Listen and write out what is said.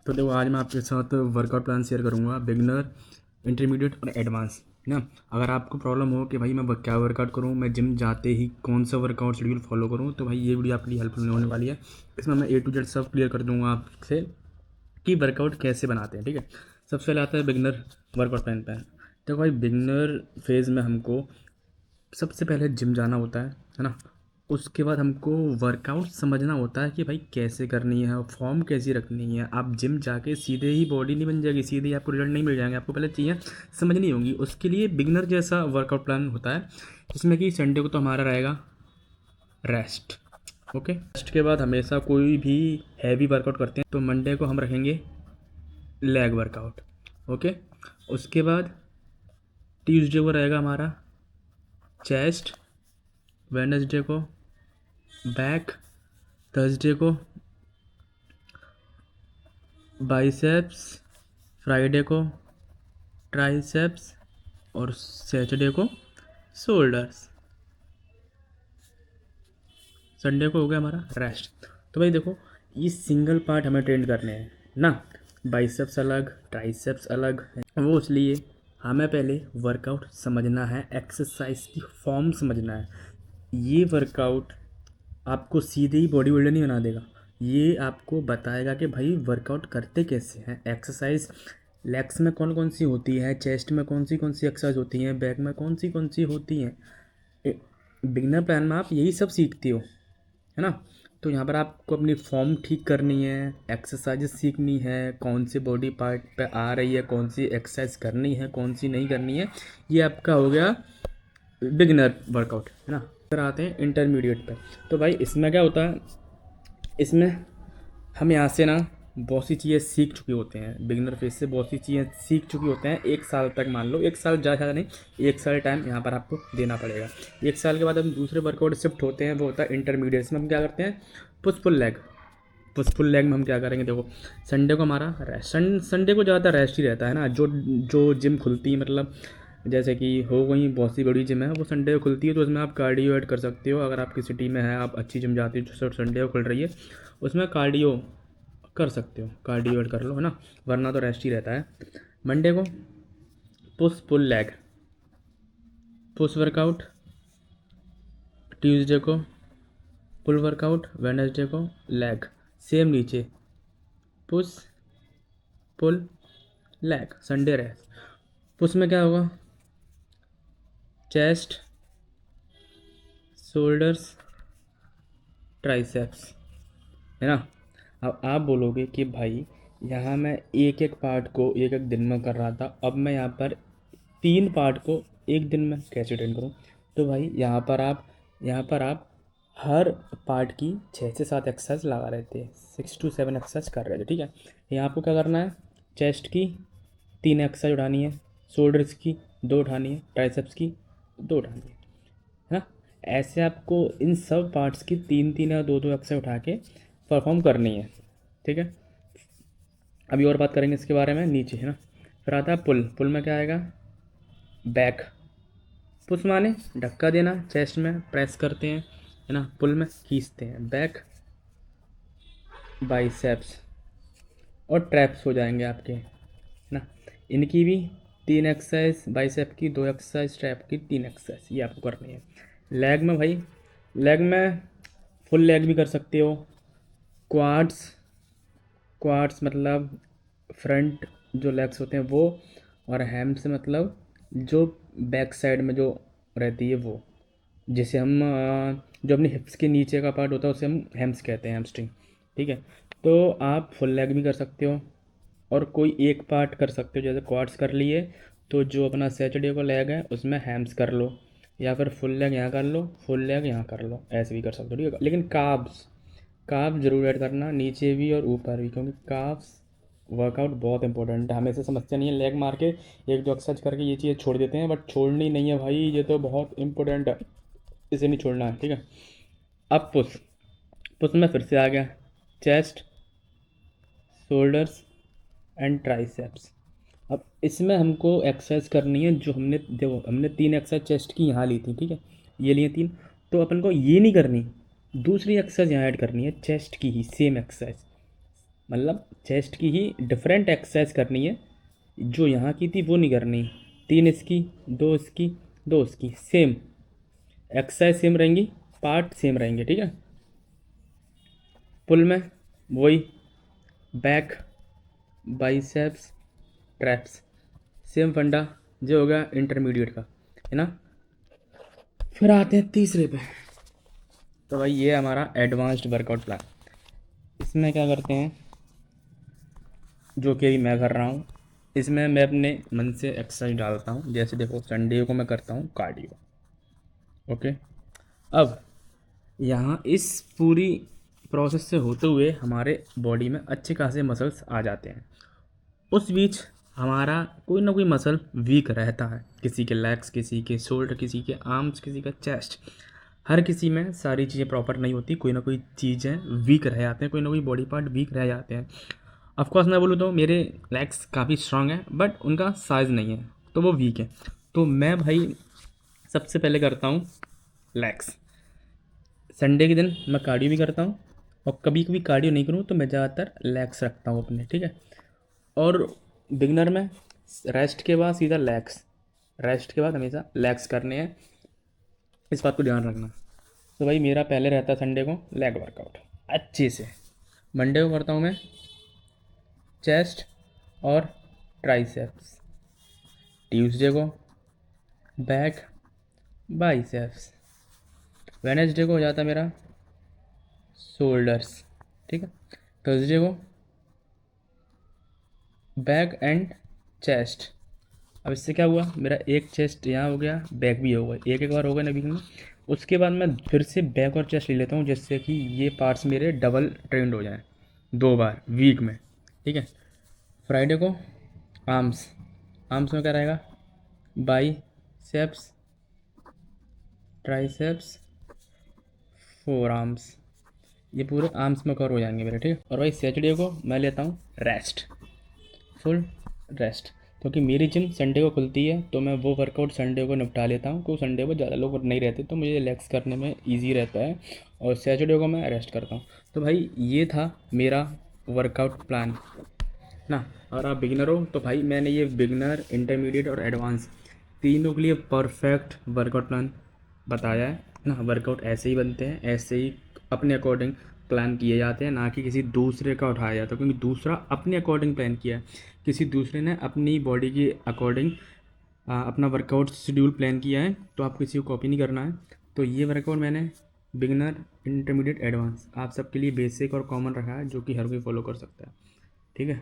तो देखो आज मैं आपके साथ वर्कआउट प्लान शेयर करूँगा बिगनर, इंटरमीडिएट और एडवांस ना। अगर आपको प्रॉब्लम हो कि भाई मैं क्या वर्कआउट करूँ, मैं जिम जाते ही कौन सा वर्कआउट शेड्यूल फॉलो करूँ, तो भाई ये वीडियो आपके लिए हेल्पफुल होने वाली है। इसमें मैं A to Z सब क्लियर कर दूँगा आपसे कि वर्कआउट कैसे बनाते हैं। ठीक है, सबसे पहले आता है बिगनर वर्कआउट प्लान। देखो भाई, बिगनर फेज़ में हमको सबसे पहले जिम जाना होता है ना। उसके बाद हमको वर्कआउट समझना होता है कि भाई कैसे करनी है, फॉर्म कैसी रखनी है। आप जिम जाके सीधे ही बॉडी नहीं बन जाएगी, सीधे ही आपको रिजल्ट नहीं मिल जाएंगे। आपको पहले चीज़ें समझनी होंगी। उसके लिए बिगनर जैसा वर्कआउट प्लान होता है, जिसमें कि संडे को तो हमारा रहेगा रेस्ट। ओके, रेस्ट के बाद हमेशा कोई भी हैवी वर्कआउट करते हैं तो मंडे को हम रखेंगे लेग वर्कआउट। ओके, उसके बाद ट्यूसडे को रहेगा हमारा चेस्ट, वेडनेसडे को बैक, थर्सडे को बाइसेप्स, फ्राइडे को ट्राइसेप्स और सैटरडे को शोल्डर्स। संडे को हो गया हमारा रेस्ट। तो भाई देखो, ये सिंगल पार्ट हमें ट्रेन करने हैं ना। बाइसेप्स अलग, ट्राइसेप्स अलग है। वो इसलिए हमें पहले वर्कआउट समझना है, एक्सरसाइज की फॉर्म समझना है। ये वर्कआउट आपको सीधे ही बॉडी बिल्डर नहीं बना देगा, ये आपको बताएगा कि भाई वर्कआउट करते कैसे हैं। एक्सरसाइज लेग्स में कौन कौन सी होती है, चेस्ट में कौन सी एक्सरसाइज होती हैं, बैक में कौन सी होती हैं। बिगनर प्लान में आप यही सब सीखते हो, है ना। तो यहाँ पर आपको अपनी फॉर्म ठीक करनी है, एक्सरसाइजेस सीखनी है, कौन से बॉडी पार्ट पे आ रही है, कौन सी एक्सरसाइज करनी है, कौन सी नहीं करनी है। ये आपका हो गया बिगिनर वर्कआउट, है ना। फिर आते हैं इंटरमीडिएट पे। तो भाई इसमें क्या होता है, इसमें हम यहाँ से ना बहुत सी चीज़ें सीख चुके होते हैं। बिगिनर फेज से बहुत सी चीज़ें सीख चुके होते हैं। 1 साल तक, मान लो 1 साल ज़्यादा नहीं, 1 साल टाइम यहाँ पर आपको देना पड़ेगा। 1 साल के बाद हम दूसरे वर्कआउट शिफ्ट होते हैं, वो होता है इंटरमीडिएट में। हम क्या करते हैं, push pull leg. Push pull leg में हम क्या करेंगे, देखो संडे को हमारा रेस्ट, संडे को ज़्यादा रेस्ट ही रहता है ना। जो जो जिम खुलती है, मतलब जैसे कि हो गई बहुत सी बड़ी जिम है, वो संडे को खुलती है, तो उसमें आप कार्डियो ऐड कर सकते हो। अगर आपकी सिटी में है, आप अच्छी जिम जाती हो जो संडे को खुल रही है, उसमें कार्डियो कर सकते हो, कार्डियो ऐड कर लो, है ना। वरना तो रेस्ट ही रहता है। मंडे को push pull leg, push workout. Tuesday को पुल वर्कआउट, वेडनेसडे को लेग। सेम नीचे push pull leg, Sunday rest. Push में क्या होगा, चेस्ट, शोल्डर्स, ट्राइसेप्स, है ना। अब आप बोलोगे कि भाई यहाँ मैं एक एक पार्ट को एक एक दिन में कर रहा था, अब मैं यहाँ पर 3 पार्ट को एक दिन में कैसे ट्रेन करूँ। तो भाई यहाँ पर आप हर पार्ट की 6 से 7 एक्सरसाइज लगा रहे थे, 6 to 7 एक्सरसाइज कर रहे थे। ठीक है, यहाँ आपको क्या करना है, चेस्ट की 3 एक्सरसाइज उठानी है, शोल्डर्स की 2 उठानी है, ट्राइसेप्स की 2 उठानी है ना। ऐसे आपको इन सब पार्ट्स की 3 3 या 2 2 एक्सरसाइज उठा के परफॉर्म करनी है। ठीक है, अभी और बात करेंगे इसके बारे में नीचे, है ना। फिर आता है पुल। पुल में क्या आएगा, बैक। पुश माने धक्का देना, चेस्ट में प्रेस करते हैं, है ना। पुल में खींचते हैं, बैक, बाइसेप्स और ट्रैप्स हो जाएंगे आपके, है ना। इनकी भी 3 एक्सरसाइज, बाइसेप की 2 एक्सरसाइज, ट्रैप की 3 एक्सरसाइज, ये आपको करनी है। लेग में भाई, लेग में फुल लेग भी कर सकते हो। क्वाड्स, क्वाड्स मतलब फ्रंट जो लेग्स होते हैं वो, और हैम्स मतलब जो बैक साइड में जो रहती है वो, जिसे हम जो अपने हिप्स के नीचे का पार्ट होता है उसे हम हैम्स कहते हैं, हैमस्ट्रिंग। ठीक है, तो आप फुल लेग भी कर सकते हो और कोई एक पार्ट कर सकते हो। जैसे क्वाड्स कर लिए तो जो अपना सैटरडे को लेग है उसमें हैम्स कर लो, या फिर फुल लेग यहाँ कर लो, फुल लेग यहाँ कर लो, ऐसे भी कर सकते हो। ठीक है, लेकिन काफ जरूर ऐड करना, नीचे भी और ऊपर भी, क्योंकि काफ्स वर्कआउट बहुत इंपॉर्टेंट है। हमें से समझते नहीं है, लेग मार के एक दो एक्सरसाइज करके ये चीज़ छोड़ देते हैं, बट छोड़नी नहीं है भाई, ये तो बहुत इंपॉर्टेंट है, इसे नहीं छोड़ना है। ठीक है, अब पुश। पुश में फिर से आ गया चेस्ट, शोल्डर्स एंड ट्राइसेप्स। अब इसमें हमको एक्सरसाइज करनी है जो हमने, देखो हमने 3 एक्सरसाइज चेस्ट की यहाँ ली थी, ठीक है, ये लिए 3, तो अपन को ये नहीं करनी, दूसरी एक्सरसाइज यहाँ ऐड करनी है चेस्ट की ही सेम एक्सरसाइज, मतलब चेस्ट की ही डिफरेंट एक्सरसाइज करनी है, जो यहाँ की थी वो नहीं करनी। 3 इसकी, 2 इसकी, 2 इसकी, सेम एक्सरसाइज सेम रहेंगी, पार्ट सेम रहेंगे, ठीक है। पुल में वही बैक, बाइसेप्स, ट्रैप्स, सेम फंडा जो होगा इंटरमीडिएट का, है ना। फिर आते हैं तीसरे पे। तो भाई ये हमारा एडवांस्ड वर्कआउट प्लान। इसमें क्या करते हैं, जो कि अभी मैं कर रहा हूँ, इसमें मैं अपने मन से एक्सरसाइज डालता हूँ। जैसे देखो संडे को मैं करता हूँ कार्डियो, ओके। अब यहाँ इस पूरी प्रोसेस से होते हुए हमारे बॉडी में अच्छे खासे मसल्स आ जाते हैं। उस बीच हमारा कोई ना कोई मसल वीक रहता है, किसी के लेग्स, किसी के शोल्डर, किसी के आर्म्स, किसी का चेस्ट। हर किसी में सारी चीज़ें प्रॉपर नहीं होती, कोई ना कोई चीज़ें वीक रह जाते हैं, कोई ना कोई बॉडी पार्ट वीक रह जाते हैं। ऑफकोर्स मैं बोलूँ तो मेरे लेग्स काफ़ी स्ट्रांग हैं, बट उनका साइज़ नहीं है, तो वो वीक है। तो मैं भाई सबसे पहले करता हूँ लेग्स। संडे के दिन मैं कार्डियो भी करता हूँ, और कभी कभी कार्डियो नहीं करूँ तो मैं ज़्यादातर लेग्स रखता हूँ अपने, ठीक है। और बिगनर में रेस्ट के बाद सीधा लेग्स, रेस्ट के बाद हमेशा लेग्स करने हैं, इस बात को ध्यान रखना। तो भाई मेरा पहले रहता है संडे को लेग वर्कआउट अच्छे से। मंडे को करता हूँ मैं चेस्ट और ट्राइसेप्स, ट्यूसडे को बैक, बाइसेप्स, वेडनेसडे को हो जाता है मेरा शोल्डर्स, ठीक है। थर्सडे को बैक एंड चेस्ट। अब इससे क्या हुआ, मेरा एक चेस्ट यहाँ हो गया, बैक भी होगा, एक एक बार हो गया ना वीक में। उसके बाद मैं फिर से बैक और चेस्ट ले लेता हूँ, जिससे कि ये पार्ट्स मेरे डबल ट्रेंड हो जाएं 2 बार वीक में, ठीक है। फ्राइडे को आर्म्स, आर्म्स में क्या रहेगा, बाइसेप्स, ट्राइसेप्स, फोर आर्म्स, ये पूरे आर्म्स में कवर हो जाएंगे मेरे, ठीक है। और भाई सैटरडे को मैं लेता हूँ रेस्ट, फुल रेस्ट, क्योंकि मेरी जिम संडे को खुलती है, तो मैं वो वर्कआउट संडे को निपटा लेता हूँ, क्योंकि संडे को ज़्यादा लोग नहीं रहते, तो मुझे लेग्स करने में ईजी रहता है, और सैटरडे को मैं रेस्ट करता हूँ। तो भाई ये था मेरा वर्कआउट प्लान ना। अगर आप बिगिनर हो तो भाई मैंने ये बिगिनर, इंटरमीडिएट और एडवांस तीनों के लिए परफेक्ट वर्कआउट प्लान बताया है ना। वर्कआउट ऐसे ही बनते हैं, ऐसे ही अपने अकॉर्डिंग प्लान किए जाते हैं, ना कि किसी दूसरे का उठाया जाता है, क्योंकि दूसरा अपने अकॉर्डिंग प्लान किया है, किसी दूसरे ने अपनी बॉडी के अकॉर्डिंग अपना वर्कआउट शेड्यूल प्लान किया है, तो आप किसी को कॉपी नहीं करना है। तो ये वर्कआउट मैंने बिगिनर, इंटरमीडिएट, एडवांस आप सबके लिए बेसिक और कॉमन रखा है, जो कि हर कोई फॉलो कर सकता है, ठीक है।